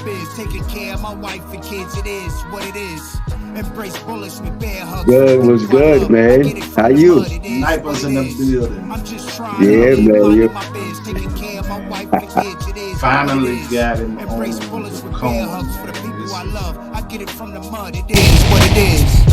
Taking care of my wife and kids, it is what it is. Embrace bullets with bear hugs. Good, was good, man. How you? Snipers in the building. I'm just trying Yeah, to man. live my biz, taking care of my wife and kids, it is. Finally got him Embrace on bullets the with bear cone. hugs for the people I love. I get it from the mud, it is what it is.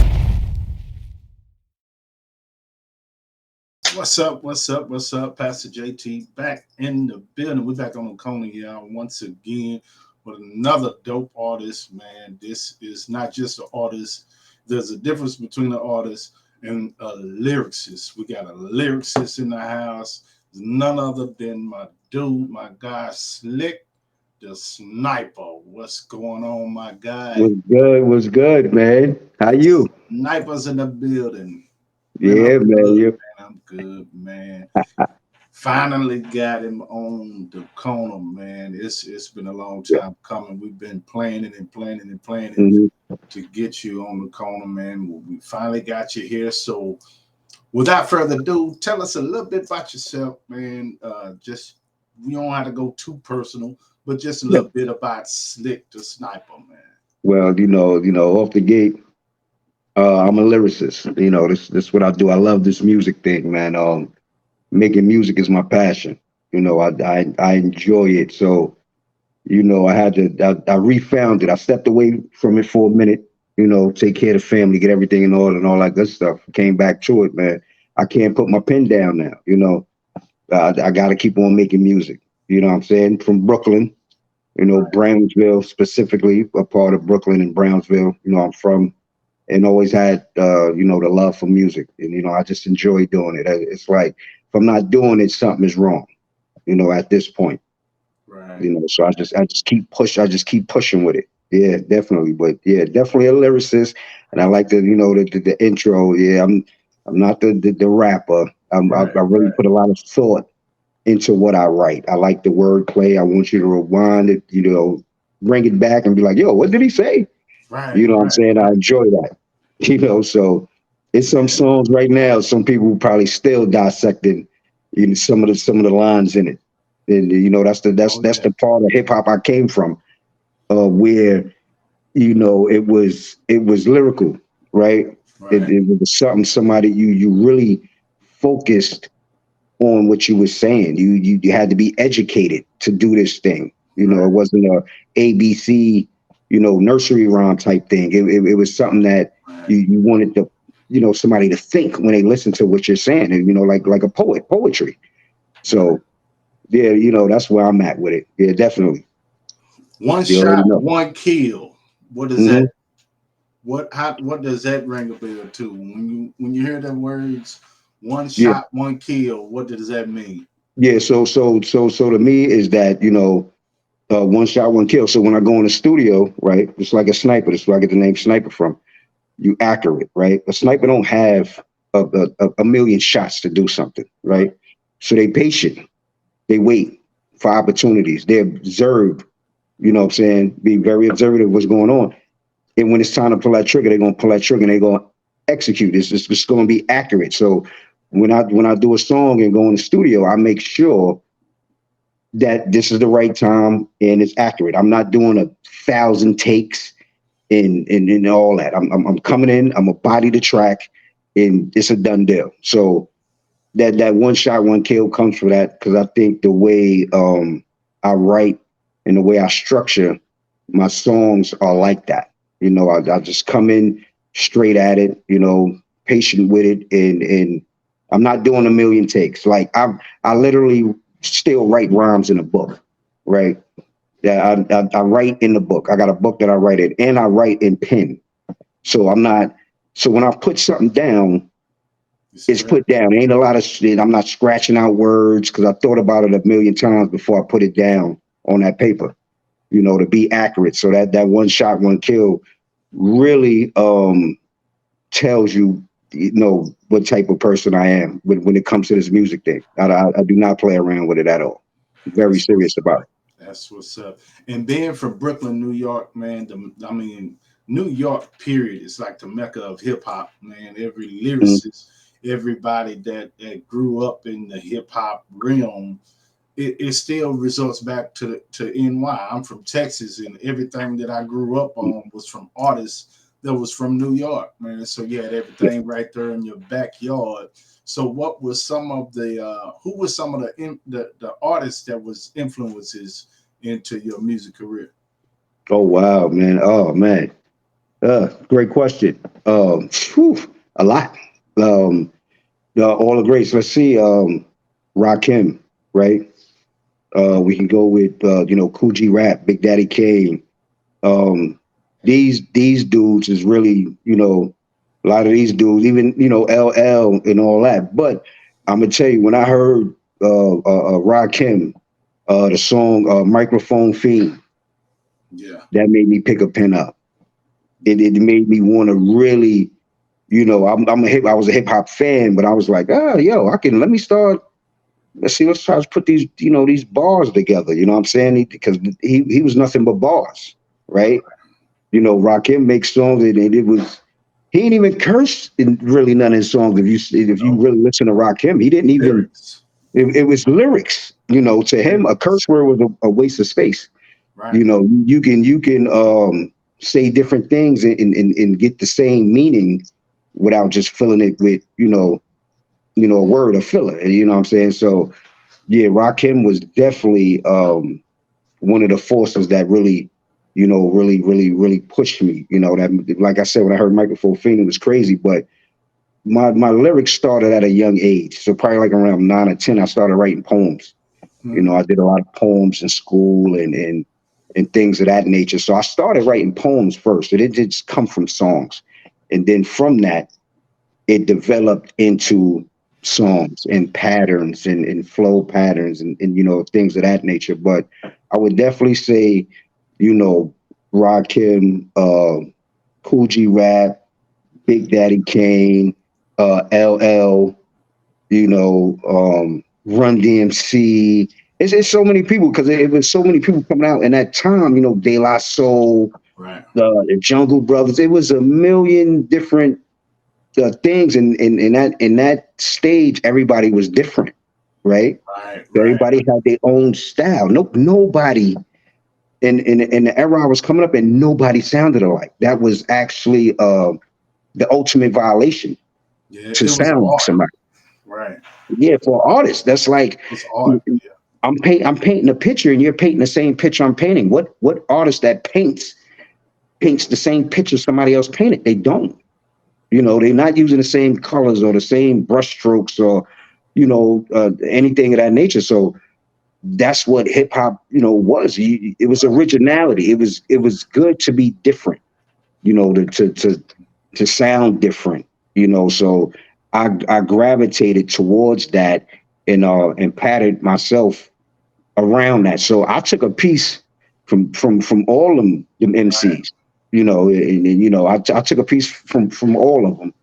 What's up? What's up? What's up? Pastor JT back in the building. We're back on the corner here once again with another dope artist, man. This is not just an artist. There's a difference between an artist and a lyricist. We got a lyricist in the house. None other than my dude, my guy, Slickdasniper. What's going on, my guy? Was good, man. How you? Snipers in the building. Man, Yeah, man. I'm good, man. Finally got him on the corner, man. It's been a long time coming. We've been planning to get you on the corner, man. We finally got you here. So without further ado, tell us a little bit about yourself, man. Just we don't have to go too personal, but just a little bit about Slickdasniper, man. Well, off the gate, I'm a lyricist. This is what I do. I love this music thing, man. Making music is my passion. I enjoy it. So, I refound it. I stepped away from it for a minute, take care of the family, get everything in order and all that good stuff. Came back to it, man. I can't put my pen down now, I got to keep on making music. You know what I'm saying? From Brooklyn, Brownsville specifically, a part of Brooklyn and Brownsville, I'm from, and always had, the love for music. And, I just enjoy doing it. It's like, if I'm not doing it, something is wrong, at this point. Right. So I just keep pushing with it. Yeah, definitely. But yeah, definitely a lyricist. And I like the intro. Yeah, I'm not the rapper. I really put a lot of thought into what I write. I like the wordplay. I want you to rewind it, bring it back and be like, yo, what did he say? Right. What I'm saying? I enjoy that. So it's some songs right now, some people probably still dissecting some of the lines in it. And that's the part of hip hop I came from, where it was lyrical, right? It was somebody you really focused on what you were saying. You had to be educated to do this thing. It wasn't a ABC, nursery rhyme type thing. It was something that you wanted to, somebody to think when they listen to what you're saying, and like a poetry. So yeah, that's where I'm at with it. Yeah, definitely. One You already shot, know. one kill. What does that? What does that ring a bell to? When you hear them words, one Yeah, shot, one kill. What does that mean? yeah. So to me is that one shot, one kill. So when I go in the studio, right, it's like a sniper. That's where I get the name sniper from. You accurate, right? A sniper don't have a million shots to do something, right? So they patient. They wait for opportunities. They observe. You know what I'm saying? Be very observative of what's going on. And when it's time to pull that trigger, they're gonna pull that trigger and they're gonna execute. It's gonna be accurate. So when I do a song and go in the studio, I make sure that this is the right time and it's accurate. I'm not doing 1,000 takes and all that. I'm coming in, I'm gonna body the track, and it's a done deal. So that one shot, one kill comes from that, because I think the way I write and the way I structure my songs are like that. I just come in straight at it, patient with it, and I'm not doing a million takes. Like I literally still write rhymes in a book, right? Yeah, I write in the book. I got a book that I write in, and I write in pen. So I'm not. So when I put something down, it's put down. Ain't a lot of shit. I'm not scratching out words, because I thought about it a million times before I put it down on that paper. To be accurate. So that one shot, one kill really tells you, what type of person I am when it comes to this music thing. I do not play around with it at all. Very That's serious what's about up. it. That's what's up. And being from Brooklyn, New York, man. New York. Period. It's like the mecca of hip hop, man. Every Mhm. lyricist, everybody that grew up in the hip hop realm it still results back to NY. I'm from Texas, and everything that I grew up on was from artists that was from New York, man. So you had everything right there in your backyard. So what was some of the who was some of the artists that was influences into your music career? Oh wow, man. Oh man. Great question. A lot. Um, all the greats. Let's see. Rakim, right? We can go with Coogee Rap, Big Daddy Kane. These dudes is really, a lot of these dudes, even LL and all that. But I'm gonna tell you, when I heard Rakim, the song "Microphone Fiend," Yeah, that made me pick a pen up. It made me want to really, I was a hip hop fan, but I was like, let's try to put these bars together. You know what I'm saying? Because he was nothing but bars, right? Rakim makes songs and he didn't even curse in really none of his songs. If you really listen to Rakim, he didn't even. lyrics, It was lyrics. To him, a curse word was a waste of space. right? You can say different things and get the same meaning without just filling it with a word or filler. You know what I'm saying? So yeah, Rakim was definitely one of the forces that really, really pushed me. That, like I said, when I heard Microphone Fiend, it was crazy. But my lyrics started at a young age. So probably like around 9 or 10, I started writing poems. I did a lot of poems in school and things of that nature. So I started writing poems first. It didn't just come from songs. And then from that, it developed into songs and patterns and flow patterns and things of that nature. But I would definitely say, Rakim, Coogee Rap, Big Daddy Kane, LL, Run DMC. It's so many people because it was so many people coming out in that time. De La Soul, Right, the Jungle Brothers. It was a million different things, and in that stage, everybody was different, right? right. Everybody had their own style. Nobody in the era I was coming up, and nobody sounded alike. That was actually the ultimate violation Yeah, to it was sound like art, somebody. right? Yeah, for artists, that's like It was art. Yeah, I'm painting a picture, and you're painting the same picture I'm painting. What artist that paints the same picture somebody else painted? They don't. They're not using the same colors or the same brush strokes or anything of that nature. So that's what hip hop was. It was originality. It was good to be different. To sound different. So I gravitated towards that and patterned myself around that. So I took a piece from all them MCs. I took a piece from all of them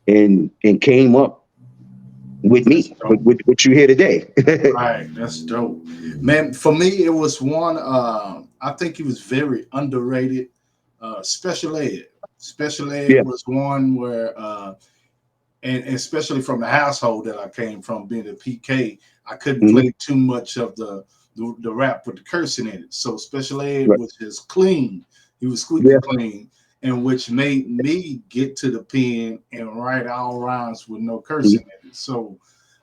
and came up with that's me, with dope. what you hear today. Right, that's dope, man. For me, it was one. I think he was very underrated. Special ed. Special ed Yeah. was one where, and especially from the household that I came from, being a PK, I couldn't Hmm. play too much of the rap with the cursing in it. So special ed Right. was just clean. He was squeaky Yeah. clean, and which made me get to the pen and write all rhymes with no cursing Mhm. in it. So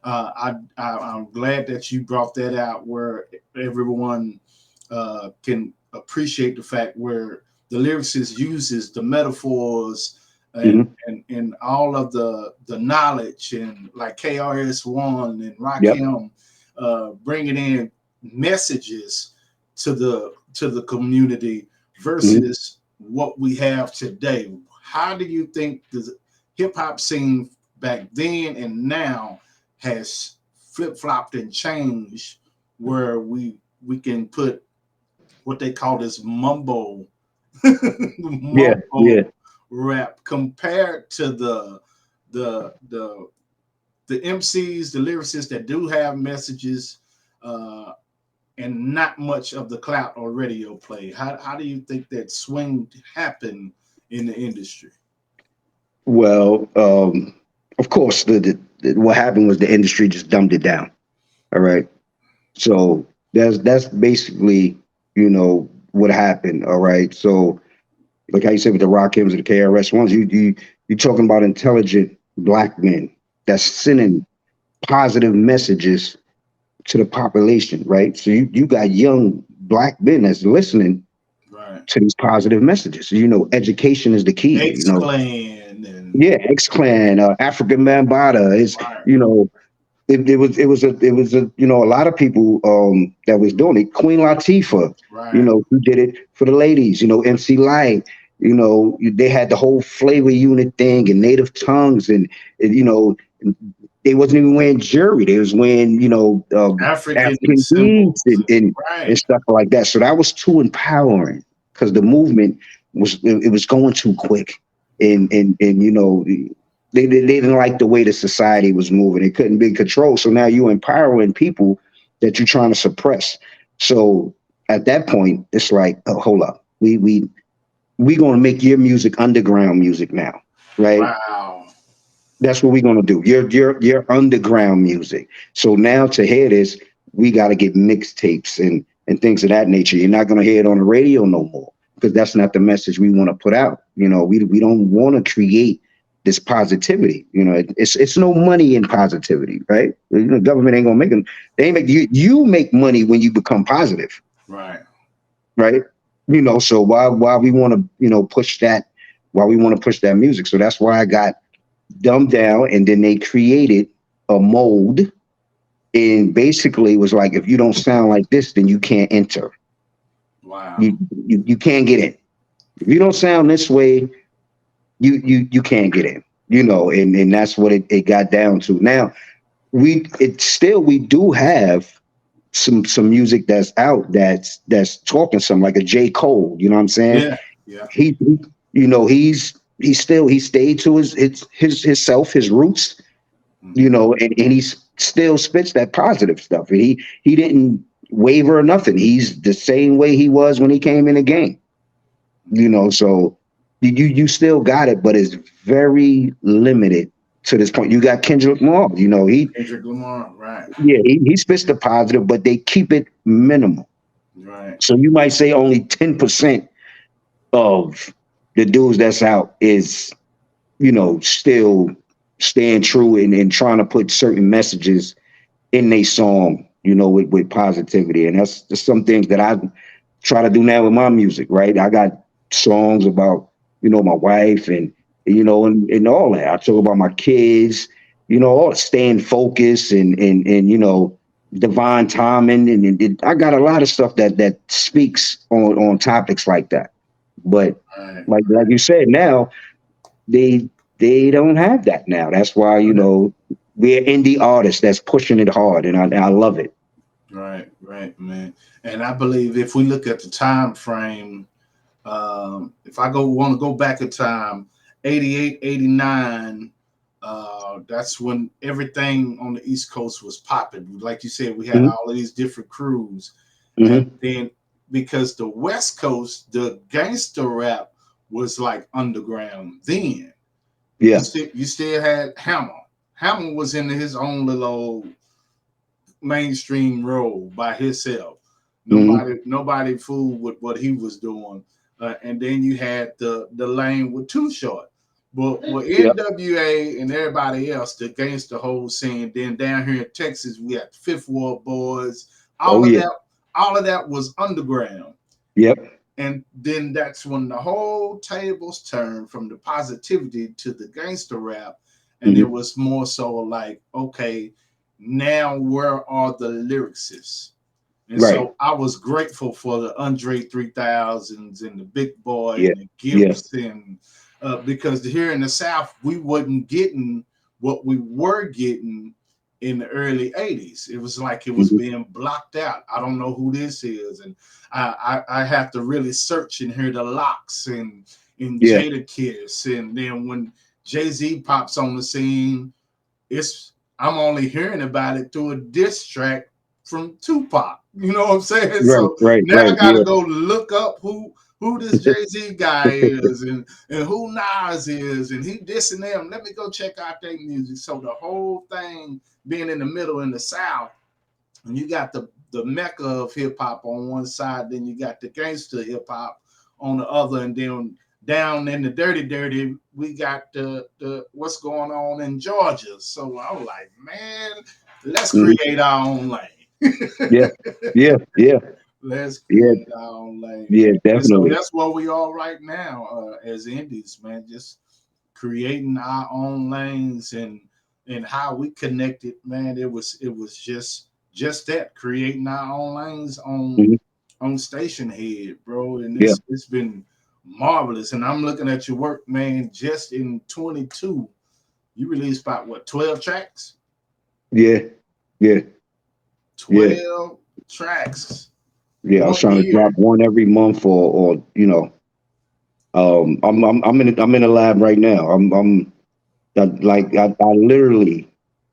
I'm glad that you brought that out where everyone can appreciate the fact where the lyricist uses the metaphors Mhm. and all of the knowledge and like KRS-One and Yep. Rakim bringing in messages to the community Mhm. versus what we have today. How do you think the hip hop scene back then and now has flip flopped and changed, where we can put what they call this Yeah. Yeah. mumbo rap compared to the the the MCs, the lyricists that do have messages, uh, and not much of the clout or radio play. How do you think that swing happened in the industry? Well, of course, what happened was the industry just dumbed it down. All right. So that's basically, you know, what happened. All right. So like how you said with the Rakims and the KRS ones, you talking about intelligent black men that's sending positive messages to the population, right? So you got young black men that's listening Right. to these positive messages. You know, education is the key. You know, X-Clan and yeah, X Clan, African Bambaataa is, right, you know, it was a you know, a lot of people that was doing it. Queen Latifah, you right. know, who did it for the ladies. You know, MC Light. You know, they had the whole flavor unit thing and native tongues, and you know, they wasn't even wearing jewelry. They was wearing, you know, African African beads symbols. and Right. stuff like that. So that was too empowering because the movement it was going too quick, and you know, they didn't like the way the society was moving. It couldn't be controlled. So now you're empowering people that you're trying to suppress. So at that point, it's like, oh, hold up, we gonna make your music underground music now, right? Wow. That's what we're gonna do. Your underground music. So now to hear this, we got to get mixtapes and things of that nature. You're not gonna hear it on the radio no more because that's not the message we want to put out. You know, we don't want to create this positivity. You know, it's no money in positivity, right? You know, government ain't gonna make them. They ain't make you. You make money when you become positive, Right. right? You know, so why we want to, you know, push that, why we want to push that music. So that's why I got dumbed down, and then they created a mold, and basically it was like, if you don't sound like this, then you can't enter. Wow. You can't get in. If you don't sound this way, you can't get in. You know, and that's what it got down to. Now we do have some music that's out that's talking some, like a J. Cole. You know what I'm saying? Yeah. Yeah. He you know, he stayed to his self, his roots, you Mhm. know, and he still spits that positive stuff. And he didn't waver or nothing. He's the same way he was when he came in the game, you know. So you still got it, but it's very limited to this point. You got Kendrick Lamar, you know, Kendrick Lamar. Right. he spits the positive, but they keep it minimal. Right. So you might say only 10% of the dudes that's out is, you know, still staying true and trying to put certain messages in a song, you know, with positivity. And that's just some things that I try to do now with my music, right? I got songs about, you know, my wife and, you know, and all that. I talk about my kids, you know, all staying focused and you know, divine timing. And I got a lot of stuff that speaks on topics like that. But Right. like you said, now they they don't have that now. That's why, you know, we're indie artists that's pushing it hard, and I love it. Right. Right, man. And I believe if we look at the time frame, if I want to go back in time, 88, 89, that's when everything on the East Coast was popping. Like you said, we had Hmm. all of these different crews. And Hmm. then because the West Coast, the gangster rap was like underground then. Yeah. You still had Hammer. Hammer was in his own little old mainstream role by himself. Hmm. Nobody fooled with what he was doing. And then you had the lane with Too Short. But with Yeah. NWA and everybody else against the whole scene, then down here in Texas, we had the Fifth Ward Boys. Oh All of yeah. that, all of that was underground. Yep. And then that's when the whole tables turned from the positivity to the gangster rap. And it Hmm. was more so like, okay, now where are the lyricists? And Right. so I was grateful for the Andre 3000s and the Big Boy Yeah. and the Yeah. Gifts. And because here in the South, we wasn't getting what we were getting in the early 80s. It was like it was Hmm. being blocked out. I don't know who this is. And I have to really search and hear the Locks and Yeah. Jada Kiss. And then when Jay-Z pops on the scene, I'm only hearing about it through a diss track from Tupac. You know what I'm saying? Right. So Right. now I Right. gotta Yeah. go look up who this Jay-Z guy is and who Nas is and he dissing them. Let me go check out their music. So the whole thing being in the middle in the South, and you got the the mecca of hip hop on one side, then you got the gangster hip hop on the other, and then down in the dirty, we got the what's going on in Georgia. So I was like, man, let's create our own lane. Yeah. Let's Yeah, create our own lane. yeah, And so definitely. that's what we are right now as indies, man. Just creating our own lanes and how we connected, man. It was just that, creating our own lanes Mhm. on Stationhead, bro. And Yeah, it's been marvelous. And I'm looking at your work, man. Just in 22, you released about what, 12 tracks? yeah, yeah, yeah, 12 tracks. yeah. I was 1 trying to drop year. one every month, or I'm in the lab right now. I literally,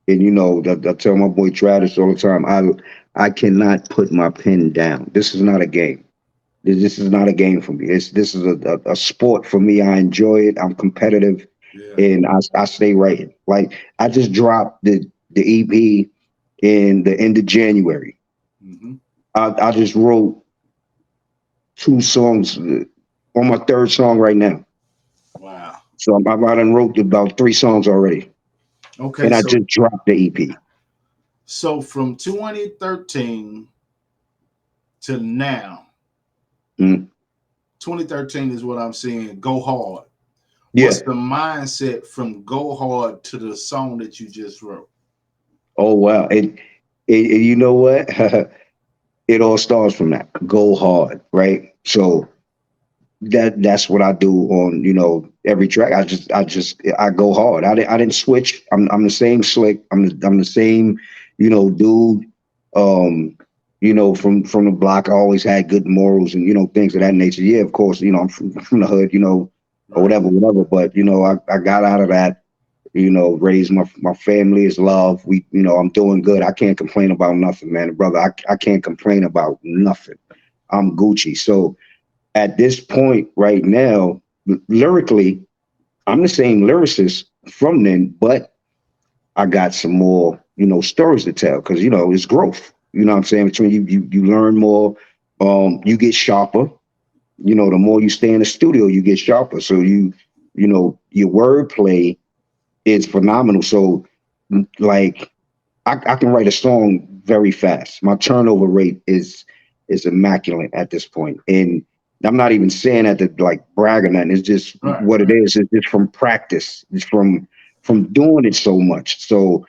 and I tell my boy Travis all the time. I cannot put my pen down. This is not a game. This is not a game for me. This is a sport for me. I enjoy it. I'm competitive, Yeah. and I stay writing. Like I just dropped the EP in the end of January. Mm-hmm. I just wrote 2 songs on my third song right now. Wow. So I done wrote about 3 songs already, Okay, and I so just dropped the EP. from 2013 to now, Mm. 2013 is what I'm seeing. Go hard. Yeah. What's the mindset from go hard to the song that you just wrote? Oh wow. And you know what? It all starts from that. Go hard, right? So that's what I do on every track. I go hard. I didn't switch. I'm the same Slick. I'm the same dude. Um, from the block. I always had good morals and things of that nature. Yeah, of course. I'm from the hood. Or Right. whatever. But I got out of that. Raised my family is love. I'm doing good. I can't complain about nothing, man, brother. I can't complain about nothing. I'm Gucci. So at this point right now, lyrically, I'm the same lyricist from then, but I got some more, stories to tell because it's growth. You know what I'm saying? Between you learn more, you get sharper. The more you stay in the studio, you get sharper. So your wordplay is phenomenal. So like I can write a song very fast. My turnover rate is immaculate at this point. And I'm not even saying that to like brag or nothing. It's just Right. what it Right. is. It's just from practice. It's from doing it so much. So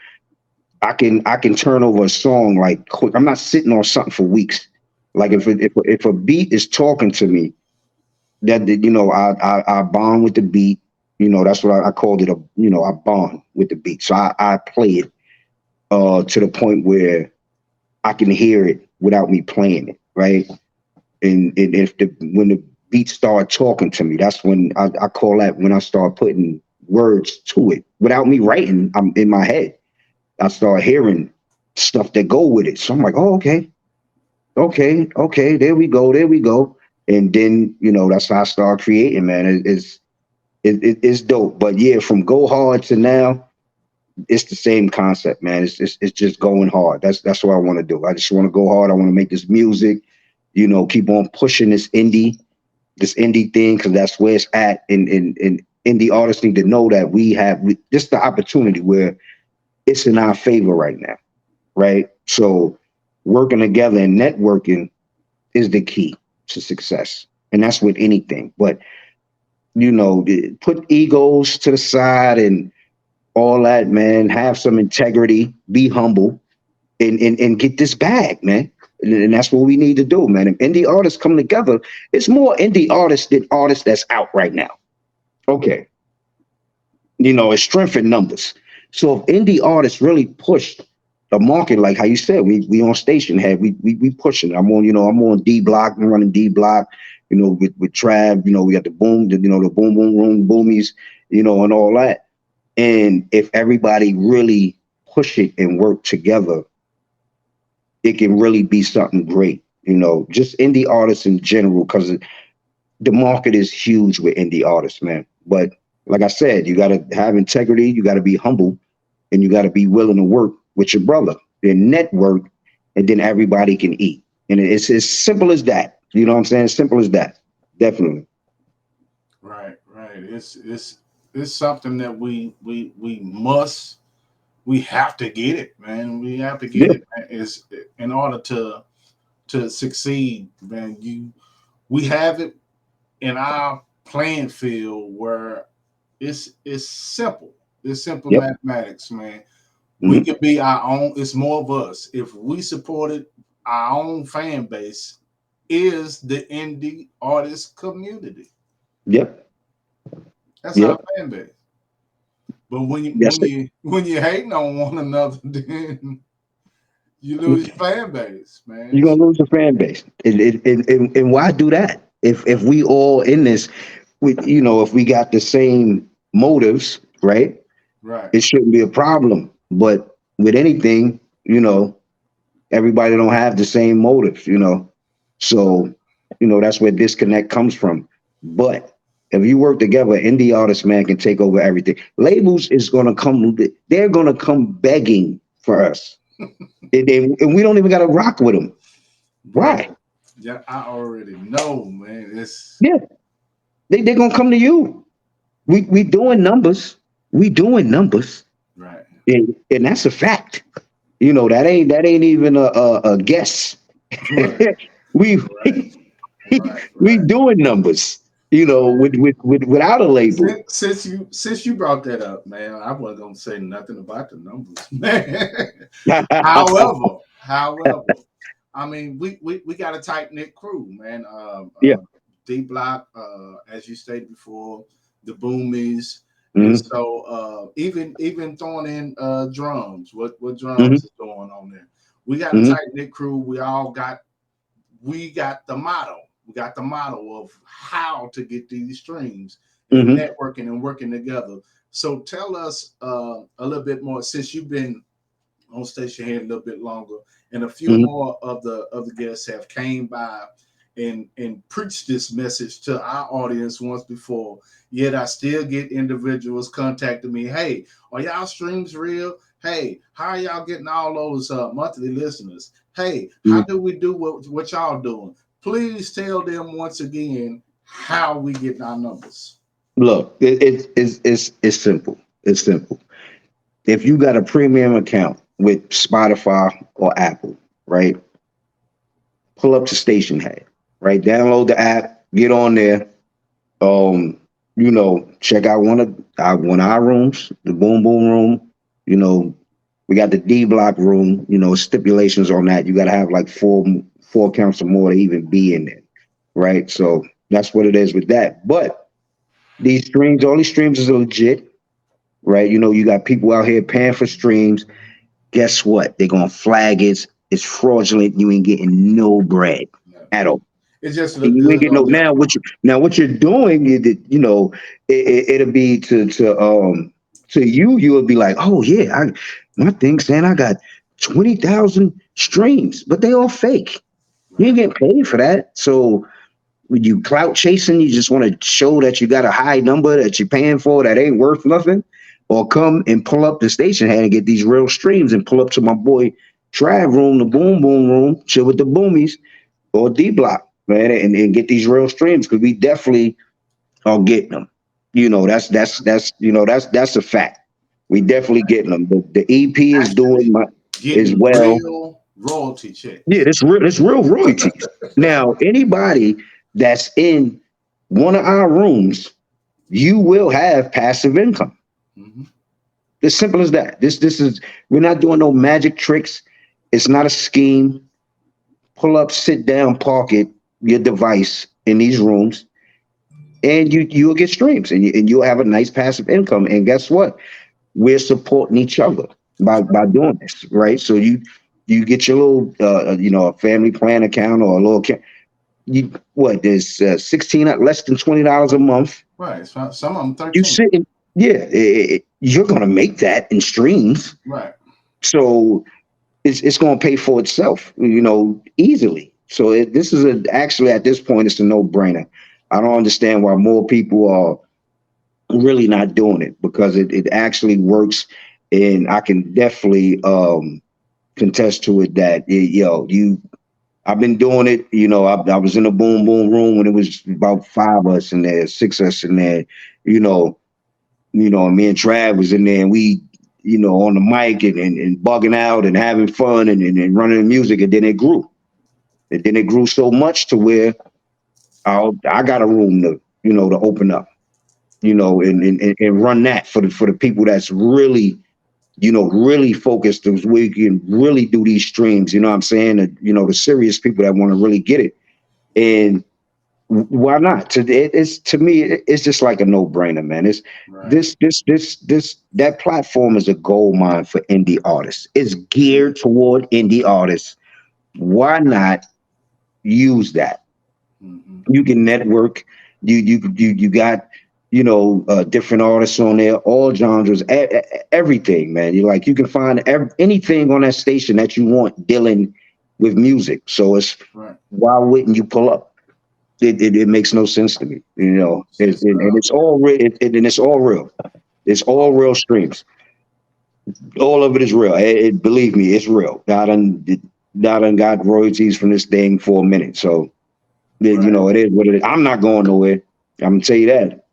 I can turn over a song like quick. I'm not sitting on something for weeks. Like Right. if a beat is talking to me, I bond with the beat. That's what I called it. I bond with the beat. So I play it to the point where I can hear it without me playing it, right? And if when the beats start talking to me, that's when I call that when I start putting words to it without me writing. I'm in my head. I start hearing stuff that go with it. So I'm like, oh, okay, there we go. And then that's how I start creating, man. It's dope. But yeah, from go hard to now, it's the same concept, man. It's just going hard. That's what I want to do. I just want to go hard. I want to make this music, keep on pushing this indie thing because that's where it's at. And indie artists need to know that this is the opportunity where it's in our favor right now, right? So working together and networking is the key to success, and that's with anything. But put egos to the side and all that, man. Have some integrity, be humble, and get this bag, man. And that's what we need to do, man. If indie artists come together, it's more indie artists than artists that's out right now. Okay. It's strength in numbers. So if indie artists really push the market, like how you said, we on Stationhead, we pushing it. I'm on DBlock, I'm running DBlock, with Trav, we got the the boom boom room boomies, and all that. And if everybody really push it and work together, it can really be something great. Just indie artists in general, because the market is huge with indie artists, man. But like I said, you got to have integrity, you got to be humble, and you got to be willing to work with your brother and network and then everybody can eat. And it's as simple as that. You know what I'm saying? Simple as that. Definitely. Right, right. It's something that we have to get it, man. We have to get Yeah. it, man. It's in order to succeed, man. We have it in our playing field where it's simple. It's simple Yep. mathematics, man. We Hmm. could be our own. It's more of us. If we supported our own fan base, is the indie artist community. Yep. That's our Yep. fan base. But when you That's when it. you when you hating on one another, then you lose your fan base, man. You're gonna lose the fan base. And why do that? If we all in this, if we got the same motives, right? Right. It shouldn't be a problem. But with anything, everybody don't have the same motives, So, that's where disconnect comes from. But if you work together, indie artists, man, can take over everything. Labels is gonna come, they're gonna come begging for us. And we don't even gotta rock with them. Bro, Why? yeah, I already know, man. It's Yeah, they're gonna come to you. We doing numbers. We doing numbers. right. And that's a fact. That ain't even a guess. Right. we Right. Right. we Right. doing numbers, without a label. Since you brought that up, man, I wasn't gonna say nothing about the numbers, man. However, I mean, we got a tight knit crew, man. Yeah. DBlock, as you stated before, the Boomies, and Hmm. so even throwing in drums, what Hmm. drums is going on there? We got a Hmm. tight knit crew. We got the motto. We got the motto of how to get these streams and Hmm. networking and working together. So tell us a little bit more since you've been on Stationhead a little bit longer, and a few Hmm. more of the guests have came by and preached this message to our audience once before. Yet I still get individuals contacting me. Hey, are y'all streams real? Hey, how are y'all getting all those monthly listeners? Hey, how do we do what y'all doing? Please tell them once again how we getting our numbers. Look, it's simple. It's simple. If you got a premium account with Spotify or Apple, right? Pull up to Stationhead, right? Download the app, get on there. Check out one of our rooms, the Boom Boom Room. You know, we got the D Block room. Stipulations on that. You got to have like four accounts or more to even be in there, right? So that's what it is with that. But all these streams is legit, right? You got people out here paying for streams. Guess what? They're gonna flag it. It's fraudulent. You ain't getting no bread Yeah. at all. It just And look you ain't good getting no on the what you're doing is that it'll be to you. You would be like, oh yeah, my thing saying I got 20,000 streams, but they all fake. You ain't right. getting paid for that. So when you clout chasing, you just want to show that you got a high number that you're paying for that ain't worth nothing, or come and pull up the station head and get these real streams and pull up to my boy Drive Room, the Boom Boom Room, chill with the Boomies or D Block, man, and get these real streams because we definitely are getting them. That's a fact. We definitely getting them. The EP is doing Actually, as getting well. real royalty Yeah, checks. it's real royalties. Now, anybody that's in one of our rooms, you will have passive income. Hmm. As simple as that. This is we're not doing no magic tricks. It's not a scheme. Pull up, sit down, park it, your device in these rooms, and you'll get streams and you'll have a nice passive income. And guess what? We're supporting each other by doing this, right? So you get your little a family plan account or a little there's 16 less than $20 a month. Right. So some of them You 13. sit in, yeah, you're gonna make that in streams. Right. So it's going to pay for itself, easily. So this is actually at this point, it's a no brainer. I don't understand why more people are really not doing it because it actually works. And I can definitely contest to it that I've been doing it. I was in a boom boom room when it was about 5 of us in there, 6 of us in there. And me and Trav was in there, and we, on the mic and bugging out and having fun and running the music, and then it grew. And then it grew so much to where I got a room to open up, and run that for the people that's really, really focused, where we can really do these streams, you know what I'm saying? The serious people that want to really get it. And why not? To me, it's just like a no-brainer, man. It's Right. That platform is a gold mine for indie artists. It's geared toward indie artists. Why not use that? You can network. You got different artists on there, all genres, everything, man. You can find anything on that station that you want dealing with music. So it's why wouldn't you pull up? It makes no sense to me, and it's all real. And it's all real. It's all real streams. All of it is real. Believe me, it's real. I done got royalties from this thing for a minute. So, it is what it is. I'm not going nowhere. I'm gonna tell you that.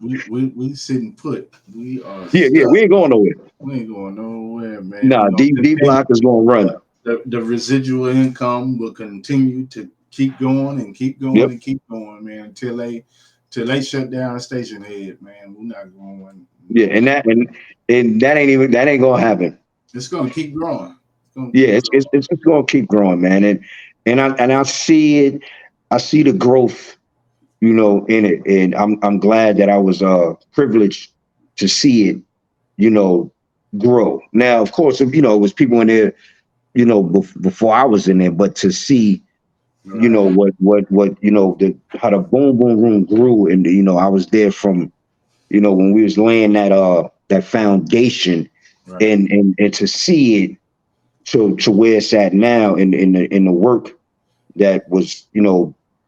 we sitting put. We are. Yeah. We ain't going nowhere. We ain't going nowhere, man. Nah, DBlock is gonna run. The residual income will continue to keep going and keep going and keep going, man, until they shut down Stationhead, man. We're not going. Yeah, and that ain't gonna happen. It's gonna keep growing. It's gonna keep growing, man. And I see it. I see the growth, in it, and I'm glad that I was privileged to see it, grow. Now, of course, it was people in there, before I was in there, but to see. What how the boom boom room grew, and I was there from when we was laying that foundation, and to see it to where it's at now, in the work that was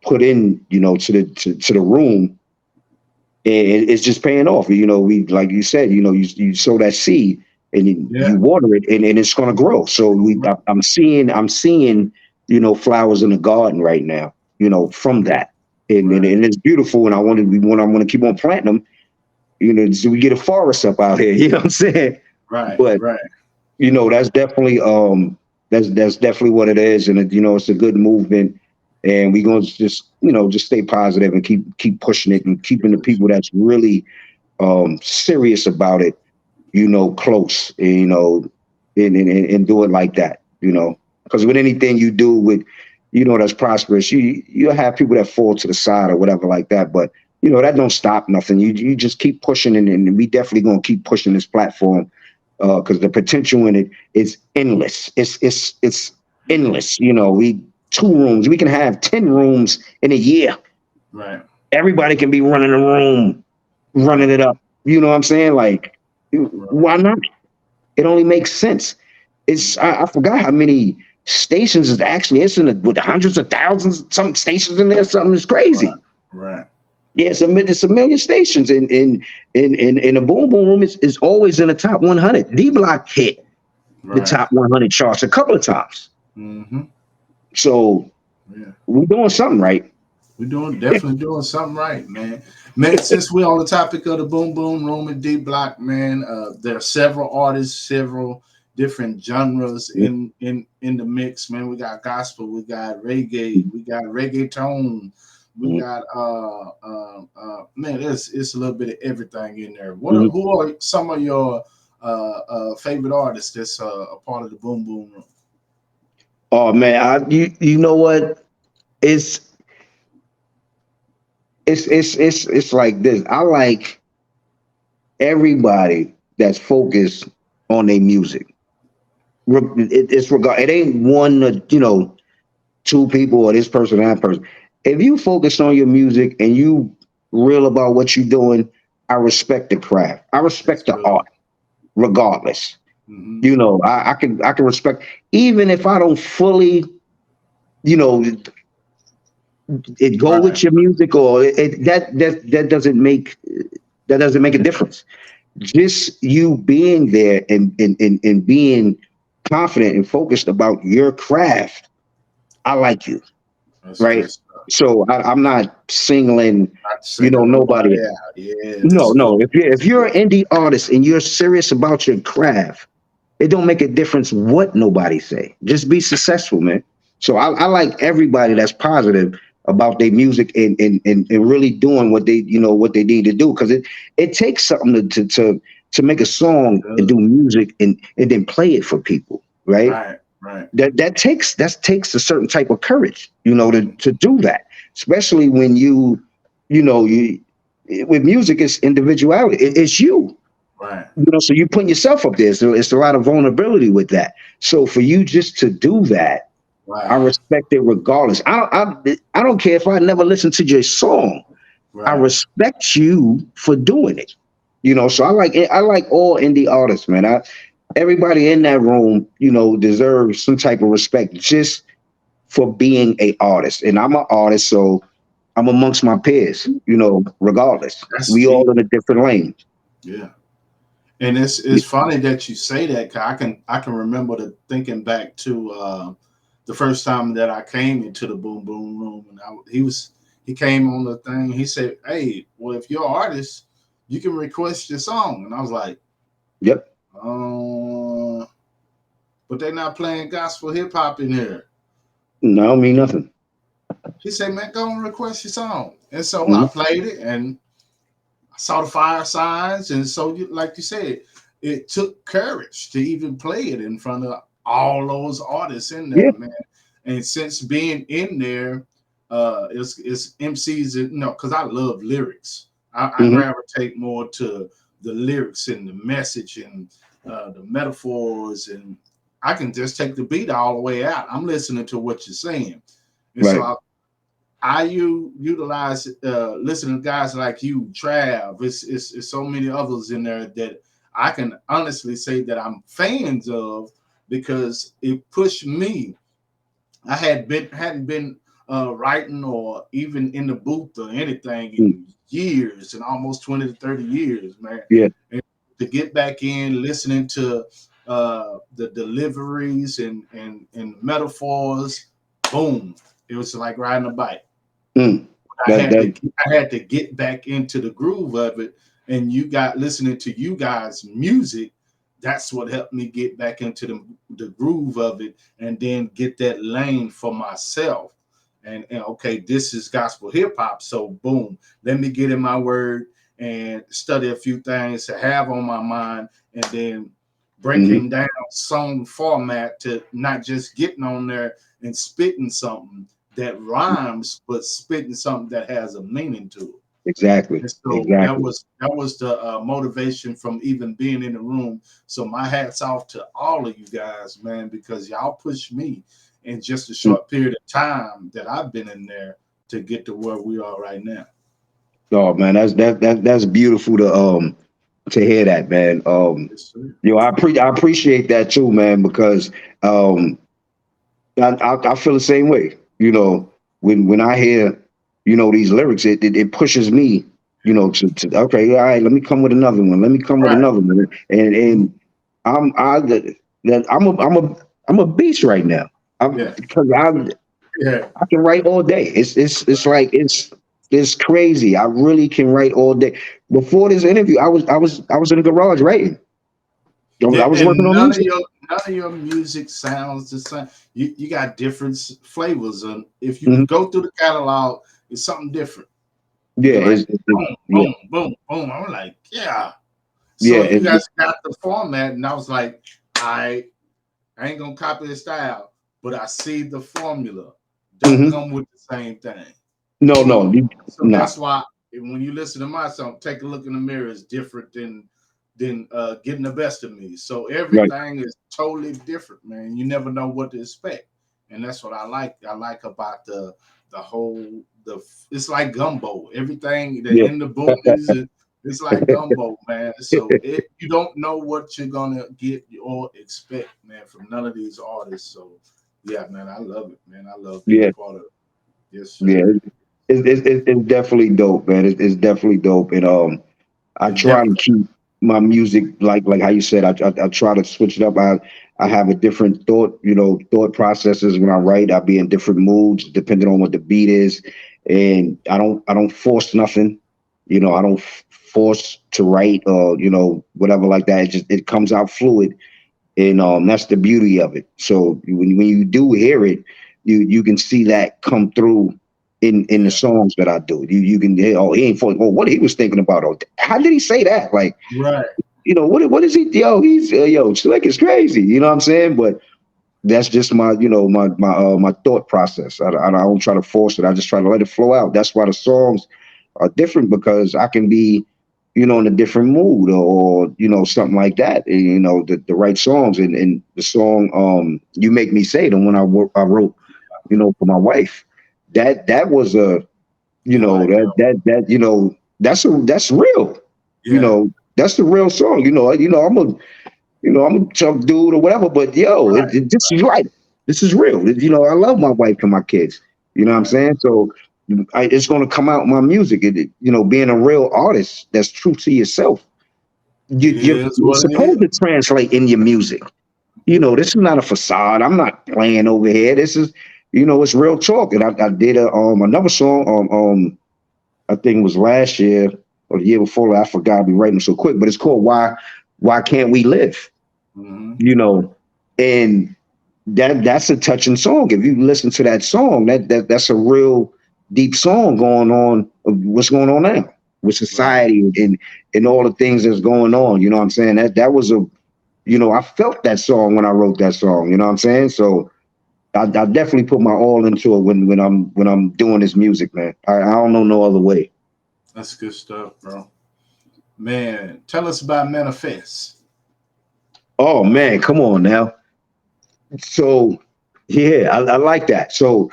put in to the room, and it's just paying off. We, like you said, you sow that seed and you water it, and it's gonna grow. So I'm seeing flowers in the garden right now, from that. And it's beautiful. And I want to keep on planting them, so we get a forest up out here, you know what I'm saying? Right. But, that's definitely, that's definitely what it is. And it's a good movement, and we're going to just stay positive and keep pushing it and keeping the people that's really, serious about it, close, and do it like that, because with anything you do with, that's prosperous, you'll have people that fall to the side or whatever like that. But, that don't stop nothing. You just keep pushing, and we definitely going to keep pushing this platform, because the potential in it is endless. It's endless. We 2 rooms. We can have 10 rooms in a year. Right. Everybody can be running a room, running it up. You know what I'm saying? Like, why not? It only makes sense. I forgot how many stations is actually. It's with hundreds of thousands, some stations in there. Something is crazy. Right. Yeah, it's a million stations, and in the boom boom room is always in the top 100. DBlock hit the top 100 charts a couple of times. Mm-hmm. So we're doing something right. We're definitely doing something right, man. Since we're on the topic of the boom boom room and DBlock, man, there are several artists, several different genres in the mix, man. We got gospel, we got reggae, we got reggaeton, we got man, it's a little bit of everything in there. Who are some of your favorite artists that's a part of the boom boom room? Oh man, you know what? It's like this. I like everybody that's focused on their music. It ain't one, 2 people or this person or that person. If you focus on your music and you real about what you're doing, I respect the craft. I respect the art, regardless. Mm-hmm. I can respect, even if I don't fully, it go with your music, or that doesn't make a difference. Just you being there and being confident and focused about your craft, I like you, That's right? good stuff. So I'm not singling, Not singling nobody. nobody out. Yeah, No, that's good. no. If you're an indie artist and you're serious about your craft, it don't make a difference what nobody say. Just be successful, man. So I like everybody that's positive about their music and really doing what they what they need to do, because it takes something to make a song and Good. do music and then play it for people, right? Right, right. That takes a certain type of courage, to do that, especially when you with music, it's individuality. It's you. Right, So you putting yourself up there. So it's a lot of vulnerability with that. So for you just to do that, I right, respect it regardless. I don't care if I never listen to your song. I right. respect you for doing it. So I like all indie artists, man. Everybody in that room, deserves some type of respect just for being a artist. And I'm an artist, so I'm amongst my peers, regardless. That's We all deep. in a different lane. Yeah. And it's funny that you say that, 'cause I can remember thinking back to the first time that I came into the Boom Boom Room, and he came on the thing. He said, "Hey, well, if you're an artist, you can request your song." And I was like, Yep. "But they're not playing gospel hip hop in here." No, I don't mean nothing. He said, "Man, go and request your song." And so I Mhm. played it, and I saw the fire signs, and so like you said, it took courage to even play it in front of all those artists in Yeah. there, man. And since being in there, it's MCs, because I love lyrics. I Hmm. gravitate more to the lyrics and the message and the metaphors, and I can just take the beat all the way out. I'm listening to what you're saying, and so Right. I utilize listening to guys like you, Trav. It's so many others in there that I can honestly say that I'm fans of, because it pushed me. I hadn't been writing or even in the booth or anything Mm. in years, and almost 20 to 30 years, man. Yeah. And to get back in, listening to the deliveries and metaphors, boom! It was like riding a bike. Mm. I That had that to I had to get back into the groove of it, and you got listening to you guys' music. That's what helped me get back into the groove of it, and then get that lane for myself. And okay, this is gospel hip hop, so boom, let me get in my word and study a few things to have on my mind, and then mhm. breaking down song format to not just getting on there and spitting something that rhymes, but spitting something that has a meaning to it. Exactly. And so that Exactly. was that was the motivation from even being in the room. So my hats off to all of you guys, man, because y'all pushed me in just a Mm. short period of time that I've been in there to get to where we are right now. Oh man, that's beautiful to hear that, man. Yes, sir. I appreciate that too, man, because um I feel the same way. When I hear these lyrics, it pushes me, to okay, all right, let me come with another one. Let me come with Right. another one, and I'm a beast right now. Yeah. Because Yeah. I can write all day. It's like it's crazy. I really can write all day. Before this interview, I was in the garage writing. I Yeah. was working And on music. none of your music sounds the same. You got different flavors, and if you Mhm. go through the catalog, it's something different. Yeah, You're like, boom, yeah, boom, boom, boom. I'm like, yeah. yeah. So you guys got the format, and I was like, I ain't gonna copy the style, but I see the formula. Don't Mhm. come with the same thing. No, no, Boom. So nah. that's why when you listen to my song, take a look in the mirror is different than getting the best of me. So Right. everything is totally different, man. You never know what to expect, and that's what I like. I like about the whole the it's like gumbo. Everything that Yeah. in the boom is it's like gumbo, man. So you don't know what you're gonna get or expect, man, from none of these artists. So yeah, man, I love it, man. I love being a Yeah. part of it. Yes, Yeah. sir. It's definitely dope, man. It's definitely dope, and I It's try to definitely keep. my music, like how you said, I try to switch it up. I have a different thought processes when I write. I be in different moods depending on what the beat is, and I don't force nothing. I don't force to write or whatever like that. It comes out fluid, and that's the beauty of it. So when you do hear it, you can see that come through in the songs that I do. You can hear, oh, he ain't for, oh, what he was thinking about, oh, how did he say that? Like, Right. what is he? Yo, he's Slick is crazy. You know what I'm saying? But that's just my my thought process. I don't try to force it. I just try to let it flow out. That's why the songs are different, because I can be in a different mood, or something like that. And, the right songs, and the song "You Make Me Say," the one I wrote for my wife. That was a that's real. Yeah. That's the real song. I'm a tough dude or whatever, but Right. this is right. This is real. I love my wife and my kids. You know what I'm Right. saying? So it's going to come out in my music. Being a real artist that's true to yourself, It you're is what it supposed is. to translate in your music. This is not a facade. I'm not playing over here. This is, it's real talk. And I did another song I think it was last year or the year before. I forgot, I'll be writing them so quick, but it's called Why Can't We Live? Mhm. And that's a touching song. If you listen to that song, that's a real deep song going on of what's going on now with Right. society, and all the things that's going on. You know what I'm saying? That was I felt that song when I wrote that song. You know what I'm saying? So I definitely put my all into it when I'm doing this music, man. I don't know no other way. That's good stuff, bro. Man, tell us about Manifest. Oh man, come on now. So yeah, I like that. So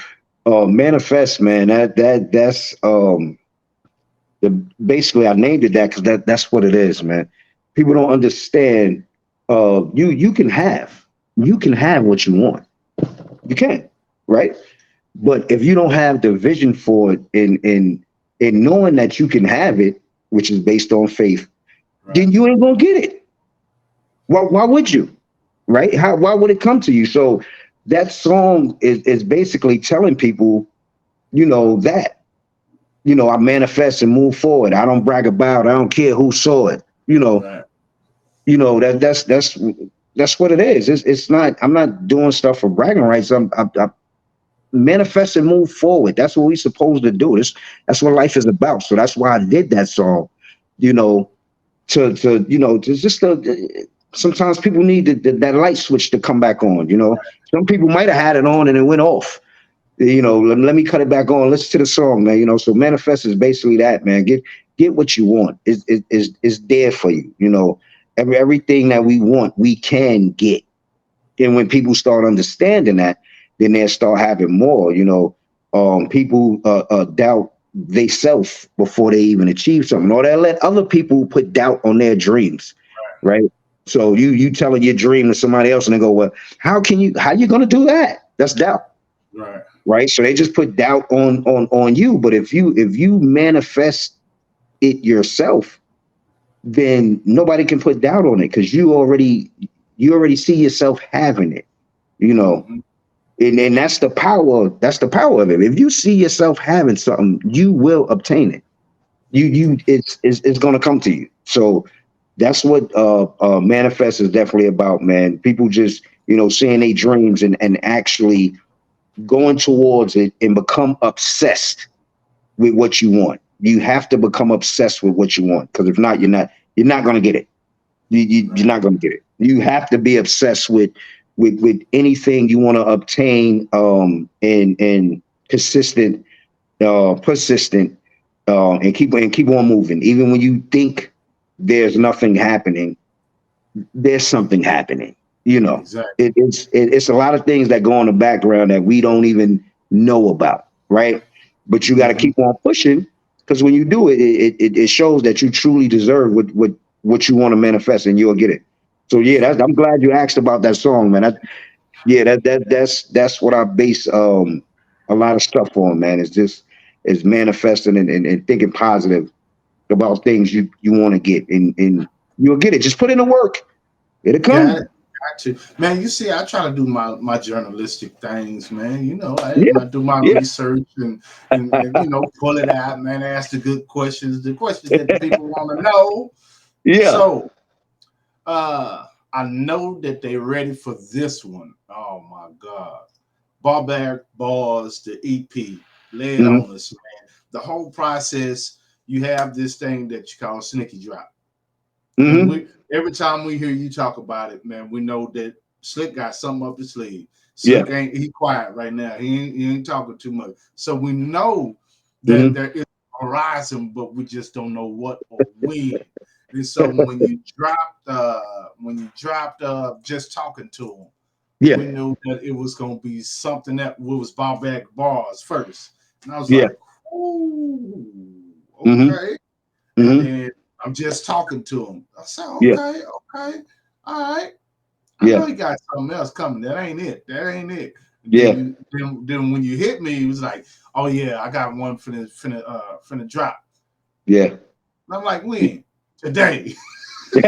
manifest, man. That's the basically I named it that because that's what it is, man. People don't understand. You can have what you want. You can, right? But if you don't have the vision for it, in knowing that you can have it, which is based on faith, Right. then you ain't gonna get it. Why would you? Right? Why would it come to you? So that song is basically telling people, that, I manifest and move forward. I don't brag about, I don't care who saw it. Right. That's what it is. It's not, I'm not doing stuff for bragging rights. I manifest and move forward. That's what we're supposed to do. That's what life is about. So that's why I did that song, you know, to just sometimes people need that light switch to come back on. Some people might have had it on and it went off. Let me cut it back on. Listen to the song, man. So manifest is basically that, man. Get what you want. Is there for you. Everything that we want, we can get. And when people start understanding that, then they'll start having more. People doubt they self before they even achieve something, or they'll let other people put doubt on their dreams, right? So you telling your dream to somebody else, and they go, "Well, how you gonna do that?" That's doubt, Right. right? So they just put doubt on you. But if you manifest it yourself, then nobody can put doubt on it because you already see yourself having it. You know, Hmm. and that's the power. That's the power of it. If you see yourself having something, you will obtain it. It's going to come to you. So that's what manifest is definitely about, man. People just seeing their dreams and actually going towards it and become obsessed with what you want. You have to become obsessed with what you want, because if not, you're not going to get it. You're Right. not going to get it. You have to be obsessed with anything you want to obtain, and persistent, and keep on moving. Even when you think there's nothing happening, there's something happening. Exactly. It's a lot of things that go in the background that we don't even know about, right? But you got to Hmm. keep on pushing, because when you do it, it shows that you truly deserve what you want to manifest, and you'll get it. So yeah, I'm glad you asked about that song, man. Yeah, that's what I base a lot of stuff on, man. Is manifesting and thinking positive about things you want to get, and You'll get it. Just put in the work. It'll come. Got it. Got to. Man, you see, I try to do my journalistic things, man. You know, Yeah. I do my Yeah. research and you know, pull it out, man, ask the good questions, the questions that the people want to know. Yeah. So I know that they're ready for this one. Oh my God. Barbaric Bars, the EP, lay it on us, man. The whole process, you have this thing that you call sneaky drop. And every time we hear you talk about it, man, we know that Slick got something up his sleeve. Slick he quiet right now. He ain't talking too much. So we know that there is a horizon, but we just don't know what or when. And so when you dropped just talking to him, we knew that it was gonna be something that was barbaric bars first. And I was like, ooh, okay. And then I'm just talking to him. I said, okay, all right. I know you got something else coming. That ain't it. Then when you hit me, it was like, oh yeah, I got one finna drop. Yeah. And I'm like, when? Today. I'm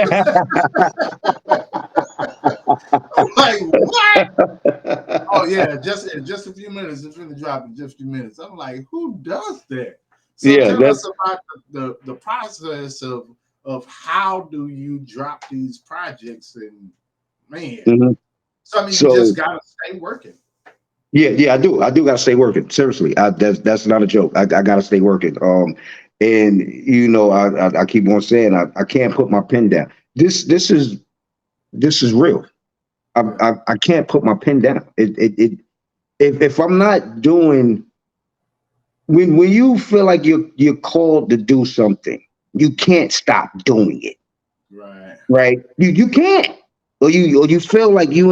like, what? Oh yeah, just a few minutes. It's gonna drop in just a few minutes. I'm like, who does that? So tell us about the process of how do you drop these projects, and man. So I mean, you just gotta stay working. Yeah, I do gotta stay working. Seriously, that's not a joke. I gotta stay working. And you know, I keep on saying I can't put my pen down. This is real. I can't put my pen down. If I'm not doing, when you feel like you're called to do something, you can't stop doing it. Right. You can't. Or you feel like you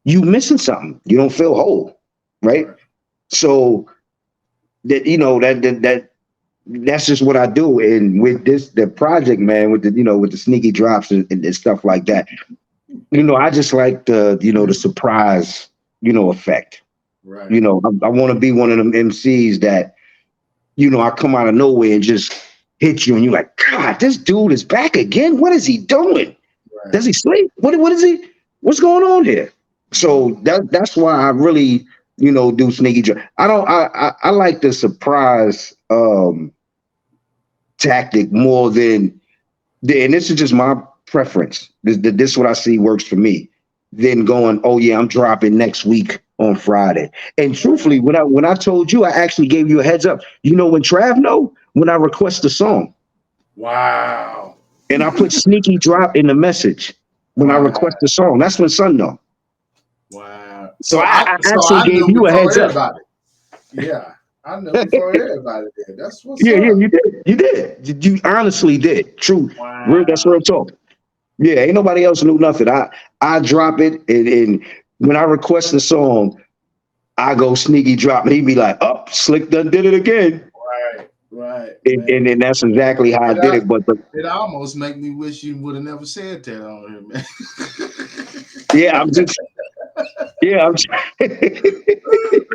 missing something. You don't feel whole. Right. So that, you know, that's just what I do. And with the project, man, with the sneaky drops and stuff like that, you know, I just like the surprise, effect. Right. You know, I want to be one of them MCs that, I come out of nowhere and just hit you and you're like, God, this dude is back again. What is he doing? Right. Does he sleep? What is he? What's going on here? So that's why I really, do sneaky drop. I like the surprise tactic more than, and this is just my preference. This is what I see works for me. Then going, oh yeah, I'm dropping next week on Friday. And truthfully, when I told you, I actually gave you a heads up. You know when Trav know? When I request a song. Wow. And I put sneaky drop in the message when I request a song. That's when Son know. Wow. So I actually gave you a heads up. Yeah. I know before everybody did. That's what's up. Yeah, you did. You honestly did. True. Wow. That's real talk. Yeah, ain't nobody else knew nothing. I drop it, and when I request a song, I go sneaky drop, and he'd be like, "Oh, Slick done did it again." Right. And that's exactly how I did it. But it almost make me wish you would have never said that on here, man. Yeah, I'm just. Yeah, I'm.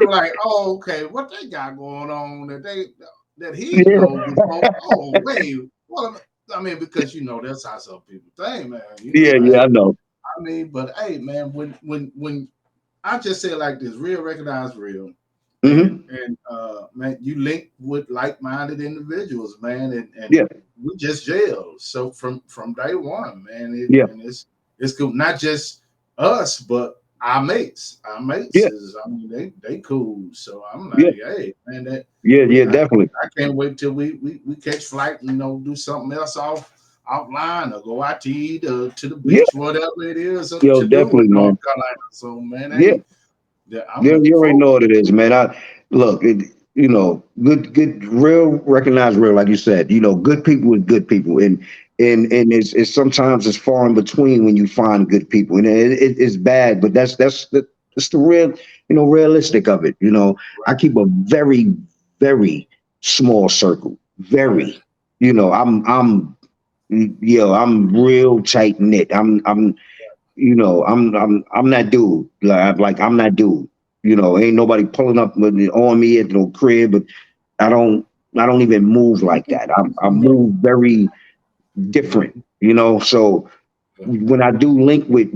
Like, oh, okay, what they got going on that he knows before? Oh, wait, well, I mean, because that's how some people think, man. I know. I mean, but hey, man, when I just say it like this, real recognize real, and man, you link with like-minded individuals, man, and we just jail. So from day one, man, and it's cool. Not just us, but our mates is, I mean, they cool. So I'm like, hey, man, definitely. I can't wait till we catch flight and do something else offline or go out to eat to the beach, whatever it is. Yo, definitely, man. North Carolina. So man, hey, you already know what it is, man. Look, good, real, recognize real, like you said. Good people with good people, and it's sometimes it's far in between when you find good people, and it's bad, but that's the real, realistic of it. I keep a very, very small circle. Very, I'm real tight knit. I'm that dude. Like I'm that dude. Ain't nobody pulling up on me at no crib, but I don't even move like that. I move very, different, you know. So when I do link with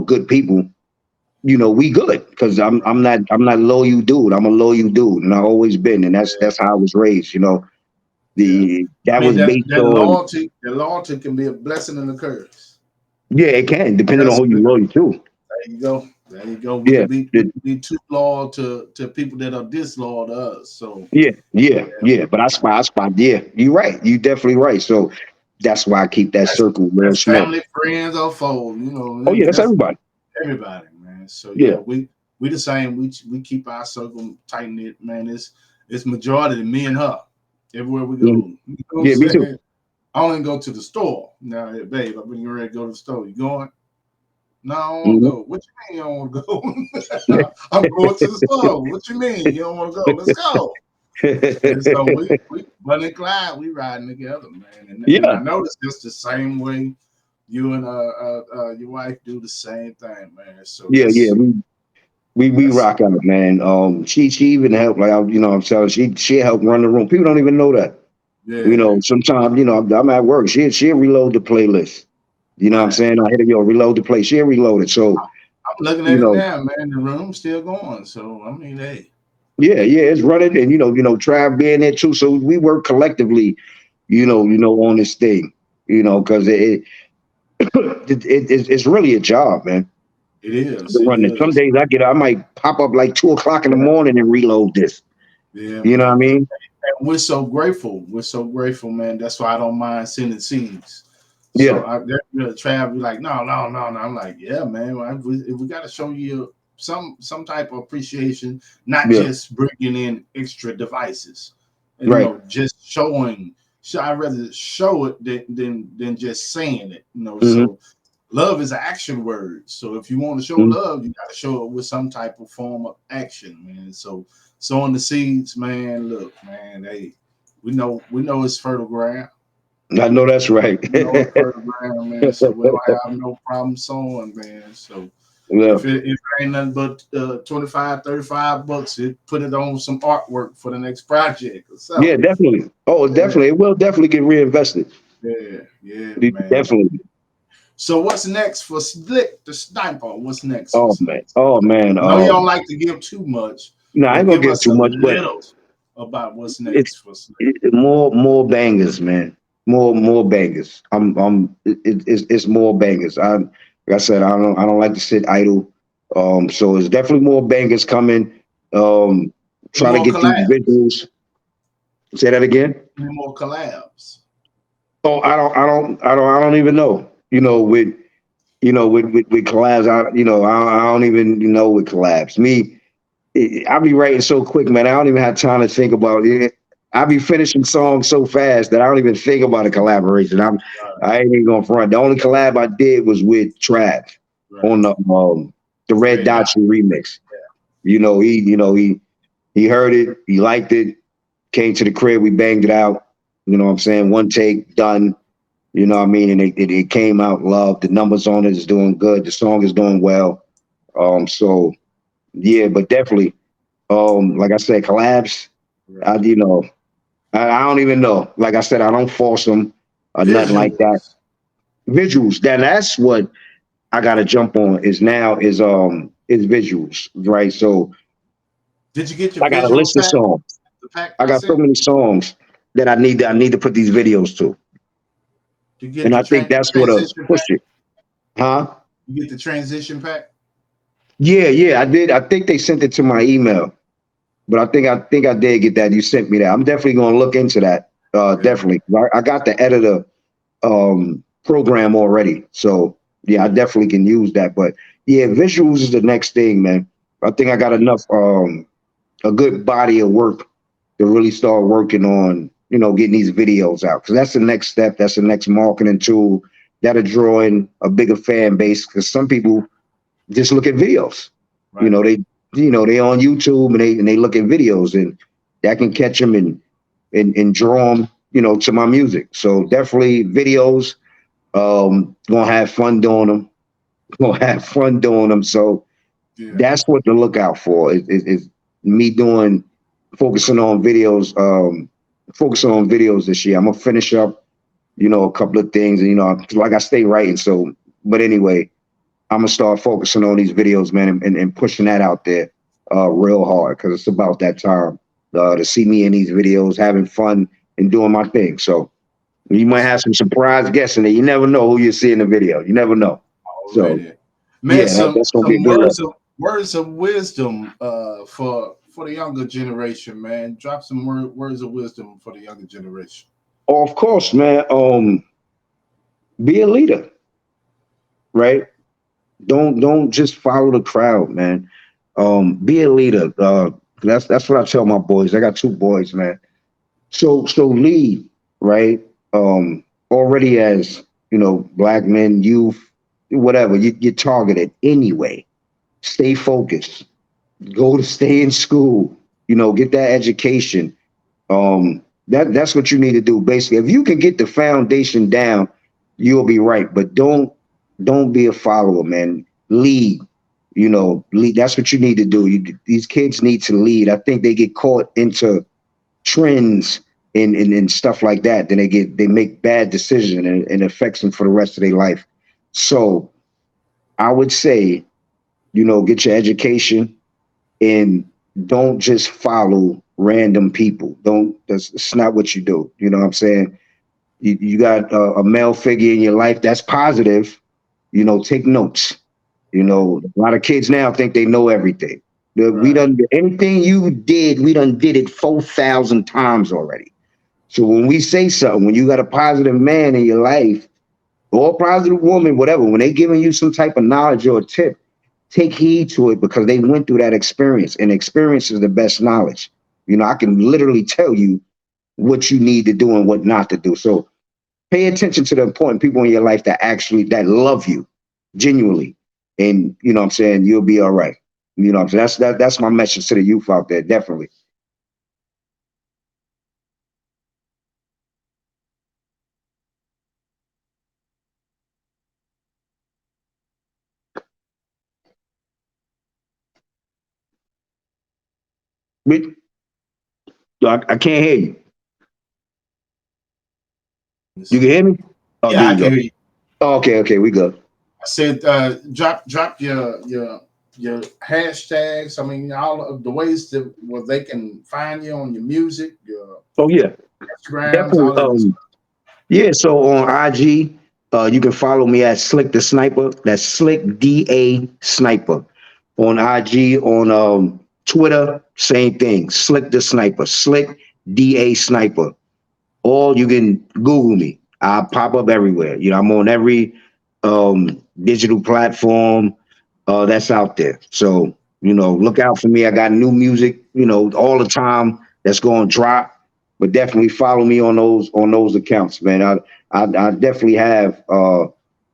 good people, we good, because I'm not loyal dude. I'm a loyal dude, and I've always been, and that's how I was raised. Yeah. I That mean was based on. that loyalty can be a blessing and a curse. Yeah, it can, depending on That's who you good. loyal to. There you go. There you go. Yeah, We could be too loyal to people that are disloyal to us. So yeah. But I spot. Yeah, you're right. You definitely right. So that's why I keep that circle real that's small. family, friends, or foes. Oh yeah, that's That's everybody. everybody, man. So Yeah. yeah, we the same. We keep our circle tight knit, man. It's majority of me and her everywhere we go. Mhm. You know what I'm Yeah, me too. saying? I only go to the store. Now, hey, babe, I've been ready to go to the store. You going? No, I don't want to Mhm. go. What you mean you don't want to go? I'm going to the store. What you mean you don't want to go? Let's go. And so we Bunny and Clyde, we riding together, man. And I Yeah, noticed it's the same way you and your wife do the same thing, man. So yeah. We that's rock out, man. She even helped, like I'm telling she helped run the room. People don't even know that. yeah, Sometimes I'm at work. She'll reload the playlist. You know what I'm right. saying? I hit her, reload the play. She'll reload it. So I'm looking you at it know, now, man. The room's still going. So I mean, hey, yeah, it's running, and Trav being there too. So we work collectively, on this thing, because it's really a job, man. it is, To it run this. Some is. days I might pop up like 2 o'clock in the Yeah, morning and reload this. yeah, You know what I man. mean? And we're so grateful. We're so grateful, man. That's why I don't mind sending seeds. So Yeah. Trav be like, no. I'm like, yeah, man. If we got to show you some type of appreciation, not Yeah. just bringing in extra devices, and Right. just showing. So I rather show it than just saying it. Hmm. So love is an action word. So if you want to show Hmm. love, you got to show it with some type of form of action, man. So sowing the seeds, man. Look, man. Hey, we know it's fertile ground. I know that's right. We know it's fertile ground, man. So we don't have no problem sowing, man. So Yeah. if it ain't nothing but 25, $35, it put it on some artwork for the next project or Yeah, something. definitely. Oh, Yeah, definitely. It will definitely get reinvested. yeah, man. Definitely. So what's next for Slick the Sniper? What's next for Oh Slick? man. Oh man. I know you don't like to give too much, No, I ain't but gonna give give us too a much, but little about what's it's next for Slick. more bangers, man. More bangers. It's more bangers. Like I said, I don't like to sit idle. So it's definitely more bangers coming. Um, Any trying to more get these collabs? visuals. Say that again. Any more collabs? Oh, I don't even know. With collabs, I don't even with collabs. I be writing so quick, man. I don't even have time to think about it. I be finishing songs so fast that I don't even think about a collaboration. Right, I ain't even going front. The only collab I did was with Trav right. on the Red Red Dot. Dot remix. He heard it, he liked it, came to the crib, we banged it out. You know what I'm saying? One take, done. You know what I mean? And it came out love. The numbers on it is doing good. The song is doing well. So yeah, but definitely, like I said, collabs. I, Right. you know, I don't even know. Like I said, I don't force them or nothing like that. Visuals. Visuals. That's what I got to jump on. Is visuals, right? So Did you get your I got a visual list of pack? songs. The pack I I got so sent? many songs that I need to put these videos to, You get and the I think that's what transition push pack? it, huh? You get the transition pack? Yeah, I did. I think they sent it to my email, but I think I did get that. You sent me that. I'm definitely going to look into that. Yeah. Definitely. I got the editor program already, so yeah, I definitely can use that. But yeah, visuals is the next thing, man. I think I got Right. enough a good body of work to really start working on getting these videos out, because that's the next step. That's the next marketing tool that'll draw in a bigger fan base, because some people just look at videos. You Right. know, they on YouTube and they look at videos, and that can catch them and draw them, to my music. So definitely videos. Gonna have fun doing them. Gonna have fun doing them. So Yeah. that's what to look out for. Is me focusing on videos. Focusing on videos this year. I'm gonna finish up you know, a couple of things, and you know, like I stay writing. So, but anyway, I'm gonna start focusing on these videos, man, and pushing that out there real hard because it's about that time to see me in these videos, having fun and doing my thing. So you might have some surprise guests in there. You never know who you see in the video. You never know. So Already. Man, yeah, that's gonna be a some good look. words of wisdom for the younger generation, man. Drop some words of wisdom for the younger generation. Oh, of course, man. Be a leader, right? Don't just follow the crowd, man. Be a leader. That's what I tell my boys. I got two boys, man. So lead, right? Already as you know, black men, youth, whatever, you're targeted anyway. Stay focused. Go to stay in school. You know, get that education. That's what you need to do. Basically, if you can get the foundation down, you'll be right. But don't be a follower, man. Lead. You know, lead. That's what you need to do. These kids need to lead. I think they get caught into trends and stuff like that. Then they make bad decisions and it affects them for the rest of their life. So I would say, you know, get your education and don't just follow random people. Don't. That's not what you do. You know what I'm saying? You got a male figure in your life that's positive. You know, take notes. You know, a lot of kids now think they know everything. We Right. done anything you did, we done did it 4,000 times already. So when we say something, when you got a positive man in your life or a positive woman, whatever, when they giving you some type of knowledge or a tip, take heed to it because they went through that experience, and experience is the best knowledge. You know, I can literally tell you what you need to do and what not to do. So pay attention to the important people in your life that love you genuinely, and you know what I'm saying, you'll be all right. You know what I'm saying? That's my message to the youth out there, definitely. But I can't hear you. You can hear me? Oh, Yeah, there I you can go. hear you. Oh, okay, we good. I said, drop your hashtags. I mean, all of the ways that where they can find you on your music, your Oh yeah, Instagrams, definitely. all that good stuff. Yeah, so on IG, you can follow me at Slick the Sniper. That's Slick DA Sniper. On IG, on Twitter, same thing. Slick the Sniper. Slick DA Sniper. Or you can Google me. I pop up everywhere. You know, I'm on every digital platform that's out there. So, you know, look out for me. I got new music, you know, all the time that's going to drop. But definitely follow me on those accounts, man. I definitely have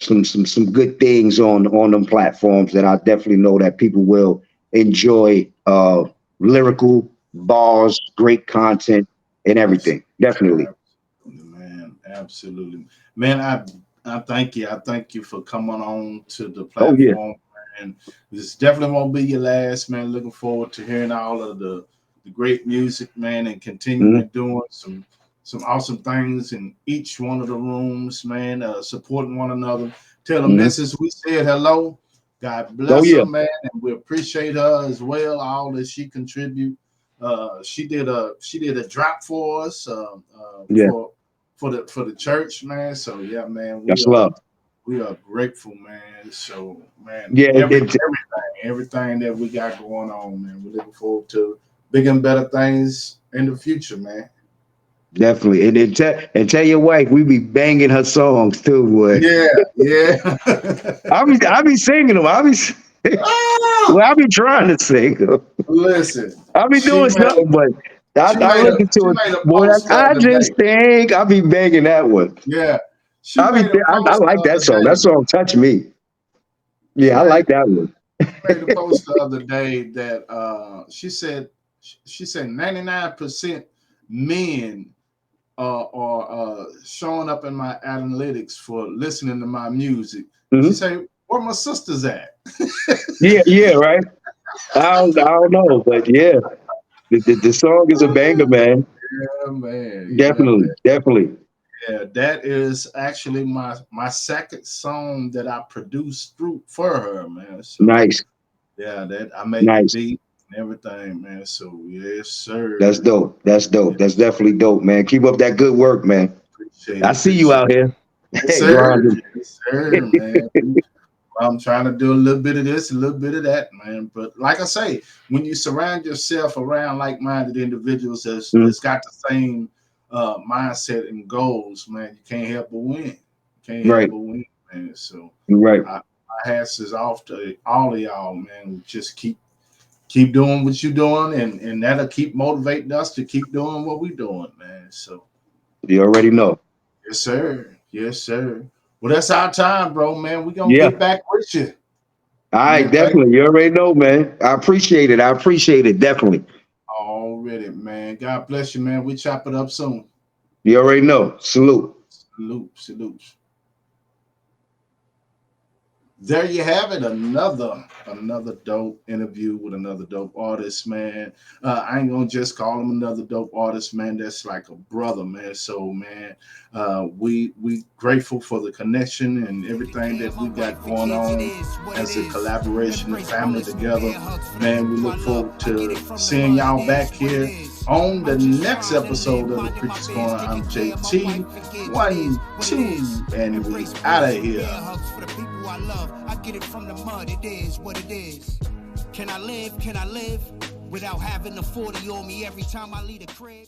some good things on them platforms that I definitely know that people will enjoy. Lyrical bars, great content, and everything. Definitely. Absolutely, man. Absolutely, man. I thank you. I thank you for coming on to the Oh yeah. platform, and this definitely won't be your last, man. Looking forward to hearing all of the great music, man, and Mhm. continuing doing some awesome things in each one of the rooms, man. Supporting one another. Tell the Mhm. missus we said hello. God Oh bless yeah. her, man, and we appreciate her as well. All that she contribute. She did a drop for us Yeah. for the church, man. So yeah, man, That's love. we are grateful, man. So man, Yeah. everything that we got going on, man, we're looking forward to bigger and better things in the future, man. Definitely. And tell your wife we be banging her songs too, boy. Yeah, yeah. I be singing them. Ah, Well, I be trying to sing them. listen, I be she doing made something, but she I made a listen she to it. made a Boy, post the I other just day. think I be banging that one. Yeah, she made a I post the like that other song. That day. song touch me. She Yeah, I made like that one. made a post the other day that she said 99% men are showing up in my analytics for listening to my music. She Mhm. said, "Where my sisters at?" Yeah, right. I don't know, but yeah, the song is a banger, man. Yeah, man. Yeah, man. Definitely, definitely. Yeah, that is actually my second song that I produced for her, man. So Nice, yeah, that I made the nice. beat and everything, man. So yes, sir. That's dope. That's dope. That's definitely dope, man. Keep up that good work, man. Appreciate I it, see you appreciate out it. here. Yes, Hey, sir. grinding. Yes, sir, man. I'm trying to do a little bit of this, a little bit of that, man. But like I say, when you surround yourself around like-minded individuals Mm, that's got the same mindset and goals, man, you can't help but win. You can't help right, but win, man. So right. my hats is off to all of y'all, man. Just keep doing what you're doing, and that'll keep motivating us to keep doing what we're doing, man. So You already know. yes, sir. Yes, sir. Well, that's our time, bro, man. We're gonna Yeah. get back with you. All We right, get back definitely. You already know, man. I appreciate it. I appreciate it. Definitely. already, man. God bless you, man. We chop it up soon. You already know. Salute. Salute, salute. There you have it, another dope interview with another dope artist, man. I ain't gonna just call him another dope artist, man. That's like a brother, man. So, man, we grateful for the connection and everything that we got going on as a collaboration and family together, man. We look forward to seeing y'all back here on the next episode of the Preacher's Corner. I'm JT. 1, 2, and we out of here. I get it from the mud, it is what it is. Can I live without having the 40 on me every time I leave the crib?